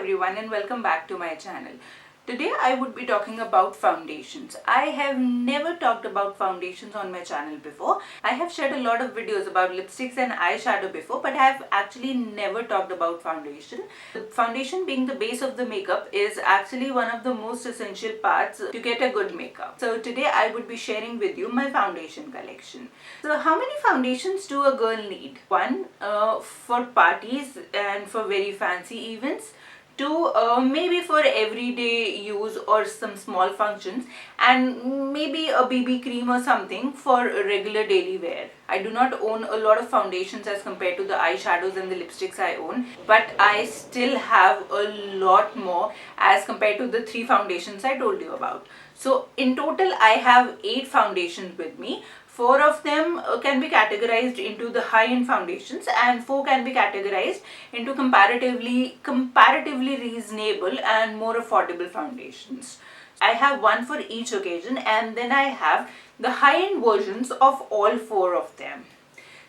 everyone and welcome back to my channel. Today I would be talking about foundations. I have never talked about foundations on my channel before. I have shared a lot of videos about lipsticks and eyeshadow before, but I have actually never talked about foundation. Foundation, being the base of the makeup, is actually one of the most essential parts to get a good makeup. So today I would be sharing with you my foundation collection. So how many foundations do a girl need? One, for parties and for very fancy events. Two, maybe for everyday use or some small functions, and maybe a BB cream or something for regular daily wear. I do not own a lot of foundations as compared to the eyeshadows and the lipsticks I own, but I still have a lot more as compared to the 3 foundations I told you about. So in total I have 8 foundations with me. 4 of them can be categorized into the high-end foundations and 4 can be categorized into comparatively reasonable and more affordable foundations. I have one for each occasion, and then I have the high-end versions of all 4 of them.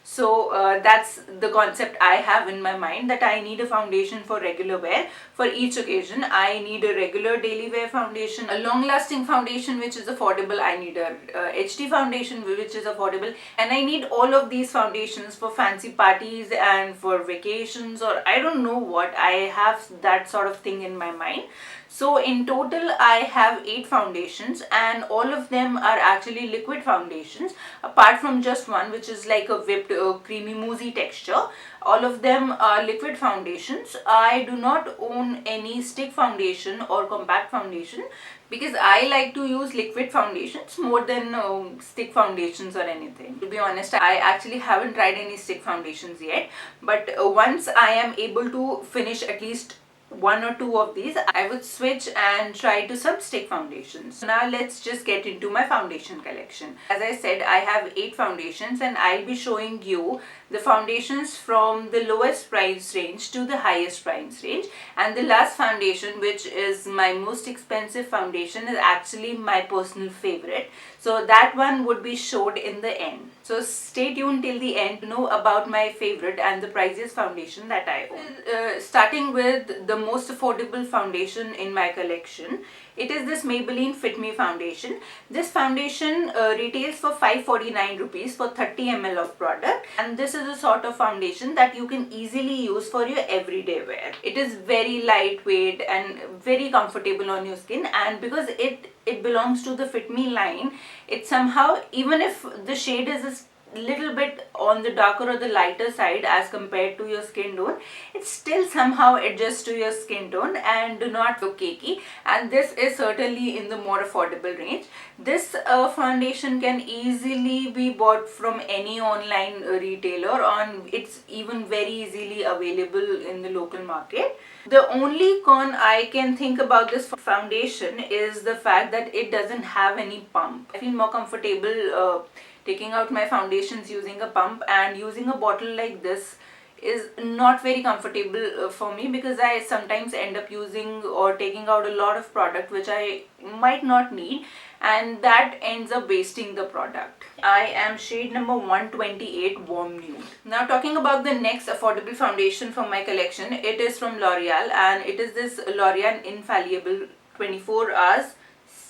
So that's the concept I have in my mind, that I need a foundation for regular wear for each occasion. I need a regular daily wear foundation, a long lasting foundation which is affordable, I need a HD foundation which is affordable, and I need all of these foundations for fancy parties and for vacations, or I don't know what. I have that sort of thing in my mind. So in total I have 8 foundations, and all of them are actually liquid foundations apart from just one which is like a whipped creamy moussey texture. All of them are liquid foundations. I do not own any stick foundation or compact foundation because I like to use liquid foundations more than stick foundations or anything. To be honest, I actually haven't tried any stick foundations yet, but once I am able to finish at least 1 or 2 of these, I would switch and try to some stick foundations. Now let's just get into my foundation collection. As I said, I have 8 foundations, and I'll be showing you the foundations from the lowest price range to the highest price range, and the last foundation, which is my most expensive foundation, is actually my personal favorite. So that one would be showed in the end. So stay tuned till the end to know about my favorite and the priciest foundation that I own. Starting with the most affordable foundation in my collection, it is this Maybelline Fit Me foundation. This foundation retails for 549 rupees for 30 ml of product, and this is a sort of foundation that you can easily use for your everyday wear. It is very lightweight and very comfortable on your skin, and because it belongs to the Fit Me line, it somehow, even if the shade is a little bit on the darker or the lighter side as compared to your skin tone, it still somehow adjusts to your skin tone and do not look cakey, and this is certainly in the more affordable range. This foundation can easily be bought from any online retailer, and it's even very easily available in the local market. The only con I can think about this foundation is the fact that it doesn't have any pump. I feel more comfortable taking out my foundations using a pump, and using a bottle like this is not very comfortable for me, because I sometimes end up using or taking out a lot of product which I might not need, and that ends up wasting the product. I am shade number 128 Warm Nude. Now talking about the next affordable foundation from my collection, it is from Loreal, and it is this Loreal Infallible 24 Hours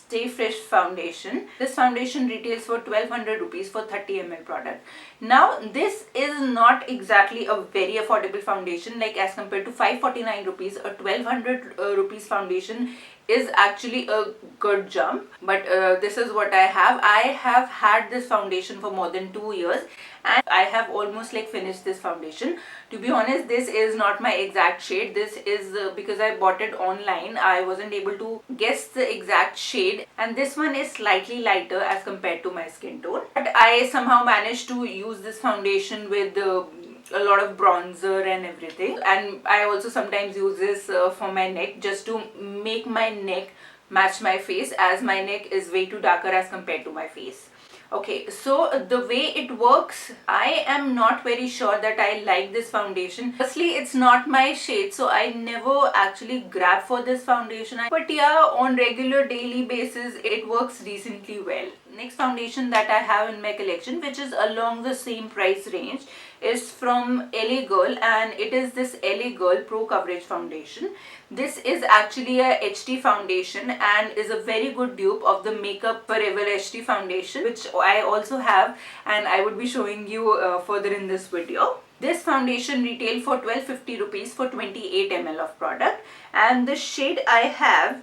Stay Fresh foundation. This foundation retails for 1200 rupees for 30 ml product. Now this is not exactly a very affordable foundation, like as compared to 549 rupees, a 1200 rupees foundation is actually a good jump, but this is what I have. I have had this foundation for more than 2 years, and I have almost like finished this foundation. To be honest, this is not my exact shade. This is because I bought it online, I wasn't able to guess the exact shade, and this one is slightly lighter as compared to my skin tone, but I somehow managed to use this foundation with a lot of bronzer and everything. And I also sometimes use this for my neck, just to make my neck match my face, as my neck is way too darker as compared to my face. Okay, so the way it works, I am not very sure that I like this foundation. Firstly, it's not my shade, so I never actually grab for this foundation. But yeah, on regular daily basis, it works decently well. Next foundation that I have in my collection, which is along the same price range, is from LA Girl, and it is this LA Girl Pro Coverage Foundation. This is actually a HD foundation and is a very good dupe of the Makeup Forever HD foundation, which I also have, and I would be showing you further in this video. This foundation retail for 1250 rupees for 28 ml of product, and the shade I have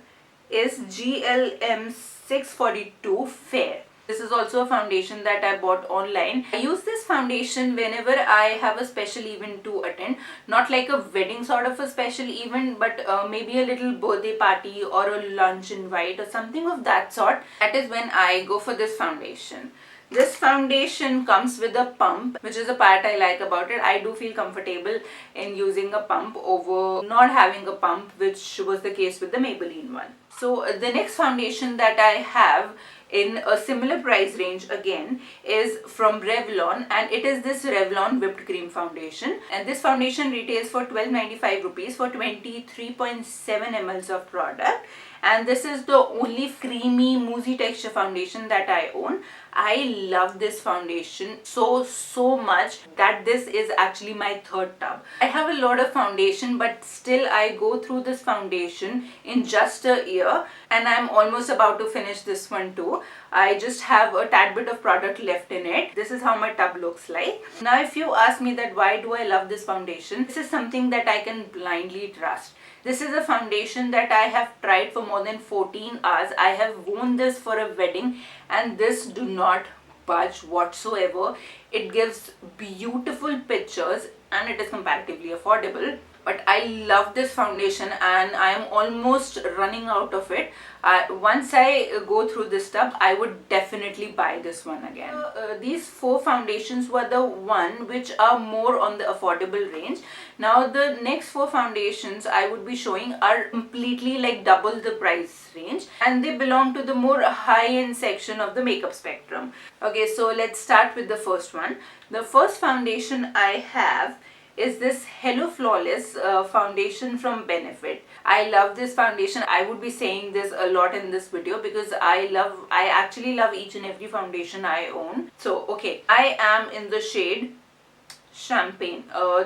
is GLM 642 Fair. This is also a foundation that I bought online. I use this foundation whenever I have a special event to attend. Not like a wedding sort of a special event, but maybe a little birthday party or a lunch invite or something of that sort. That is when I go for this foundation. This foundation comes with a pump, which is a part I like about it. I do feel comfortable in using a pump over not having a pump, which was the case with the Maybelline one. So the next foundation that I have in a similar price range again is from Revlon, and it is this Revlon Whipped Cream foundation, and this foundation retails for 1295 rupees for 23.7 ml of product, and this is the only creamy moussey texture foundation that I own. I love this foundation so much that this is actually my third tub. I have a lot of foundation, but still I go through this foundation in just a year, and I'm almost about to finish this one too. I just have a tad bit of product left in it. This is how my tub looks like. Now if you ask me that why do I love this foundation, this is something that I can blindly trust. This is a foundation that I have tried for more than 14 hours. I have worn this for a wedding, and this do not budge whatsoever. It gives beautiful pictures and it is comparatively affordable. But I love this foundation and I am almost running out of it. Once I go through this tub, I would definitely buy this one again. These four foundations were the one which are more on the affordable range. Now the next four foundations I would be showing are completely like double the price range, and they belong to the more high-end section of the makeup spectrum. Okay, so let's start with the first one. The first foundation I have is this Hello Flawless foundation from Benefit. I love this foundation. I would be saying this a lot in this video because I actually love each and every foundation I own. So okay, I am in the shade Champagne.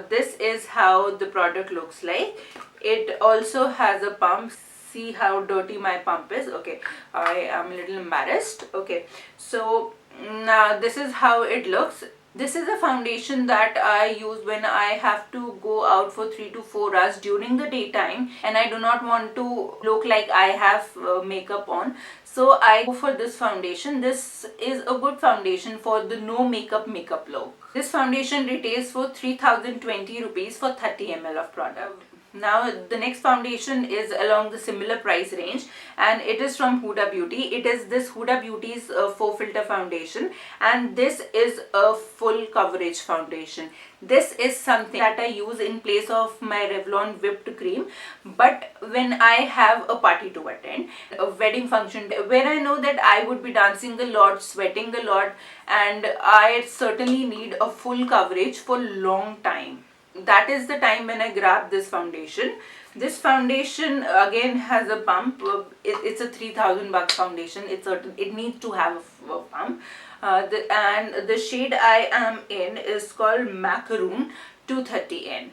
This is how the product looks like. It also has a pump. See how dirty my pump is. Okay, I am a little embarrassed. Okay, so now this is how it looks. This is a foundation that I use when I have to go out for 3 to 4 hours during the daytime and I do not want to look like I have makeup on. So I go for this foundation. This is a good foundation for the no makeup look. This foundation retails for 3020 rupees for 30 ml of product. Now the next foundation is along the similar price range and it is from Huda Beauty. It is this Huda Beauty's Faux Filter foundation, and this is a full coverage foundation. This is something that I use in place of my Revlon Whipped Cream, but when I have a party to attend, a wedding function where I know that I would be dancing a lot, sweating a lot, and I certainly need a full coverage for long time. That is the time when I grab this foundation. This foundation again has a pump. It's a 3000 bucks foundation. It needs to have a pump. And the shade I am in is called Macaroon 230N.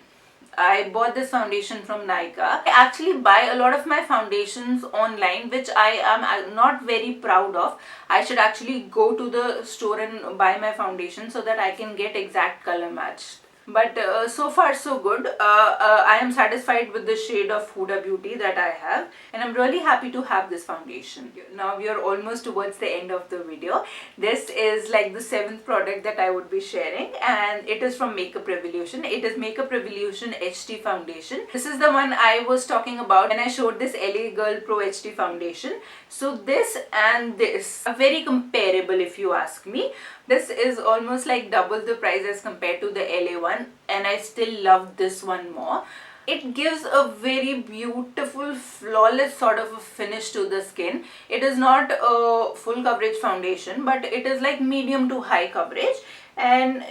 I bought this foundation from Nykaa. I actually buy a lot of my foundations online, which I am not very proud of. I should actually go to the store and buy my foundation so that I can get exact color matched. But so far so good. I am satisfied with the shade of Huda Beauty that I have, and I'm really happy to have this foundation. Now we are almost towards the end of the video. This is like the 7th product that I would be sharing, and it is from Makeup Revolution. It is Makeup Revolution HD foundation. This is the one I was talking about when I showed this LA Girl Pro HD foundation. So this and this are very comparable if you ask me. This is almost like double the price as compared to the LA one, and I still love this one more. It gives a very beautiful, flawless sort of a finish to the skin. It is not a full coverage foundation, but it is like medium to high coverage, and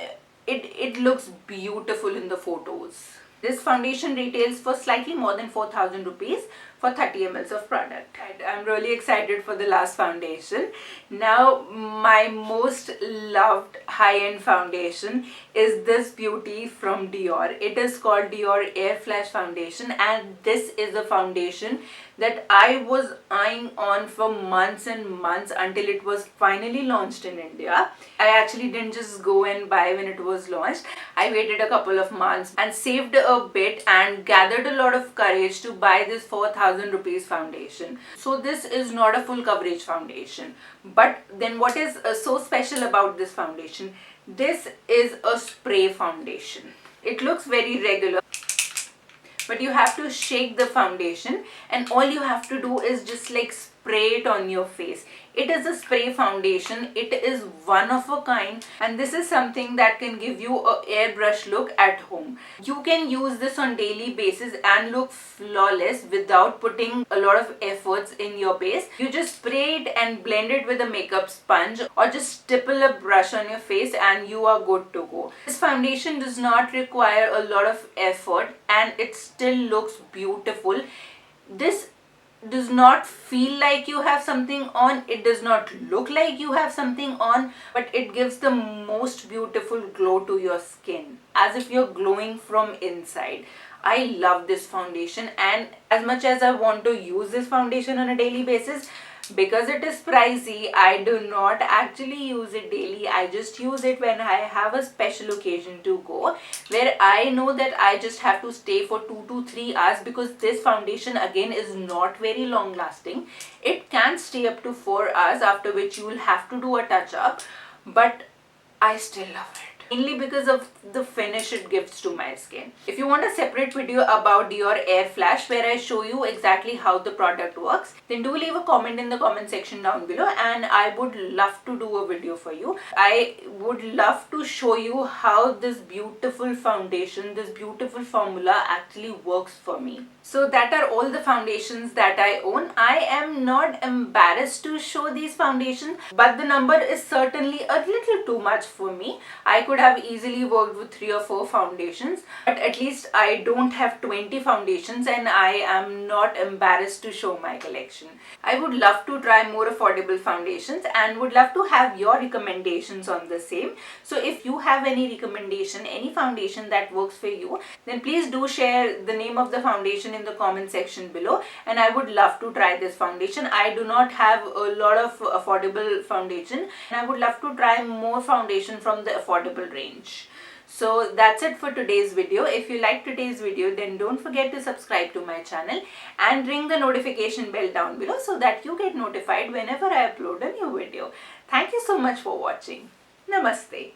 it looks beautiful in the photos. This foundation retails for slightly more than 4,000 rupees for 30 ml of product. I'm really excited for the last foundation. Now my most loved high-end foundation is this beauty from Dior. It is called Dior Air Flash Foundation, and this is a foundation that I was eyeing on for months and months until it was finally launched in India. I actually didn't just go and buy when it was launched. I waited a couple of months and saved a bit and gathered a lot of courage to buy this 4,000 rupees foundation. So this is not a full coverage foundation. But then what is so special about this foundation? This is a spray foundation. It looks very regular, but you have to shake the foundation, and all you have to do is just like spray it on your face. It is a spray foundation. It is one of a kind, and this is something that can give you a airbrush look at home. You can use this on daily basis and look flawless without putting a lot of efforts in your base. You just spray it and blend it with a makeup sponge, or just stipple a brush on your face and you are good to go. This foundation does not require a lot of effort and it still looks beautiful. This does not feel like you have something on, it does not look like you have something on, but it gives the most beautiful glow to your skin, as if you're glowing from inside. I love this foundation, and as much as I want to use this foundation on a daily basis, because it is pricey, I do not actually use it daily. I just use it when I have a special occasion to go, where I know that I just have to stay for 2 to 3 hours, because this foundation again is not very long lasting. It can stay up to 4 hours, after which you will have to do a touch up, but I still love it. Mainly because of the finish it gives to my skin. If you want a separate video about Dior Air Flash where I show you exactly how the product works, then do leave a comment in the comment section down below, and I would love to do a video for you. I would love to show you how this beautiful foundation, this beautiful formula actually works for me. So that are all the foundations that I own. I am not embarrassed to show these foundations, but the number is certainly a little too much for me. I could have easily worked with 3 or 4 foundations, but at least I don't have 20 foundations and I am not embarrassed to show my collection. I would love to try more affordable foundations and would love to have your recommendations on the same. So if you have any recommendation, any foundation that works for you, then please do share the name of the foundation in the comment section below, and I would love to try this foundation. I do not have a lot of affordable foundation, and I would love to try more foundation from the affordable range. So that's it for today's video. If you liked today's video, then don't forget to subscribe to my channel and ring the notification bell down below so that you get notified whenever I upload a new video. Thank you so much for watching. Namaste.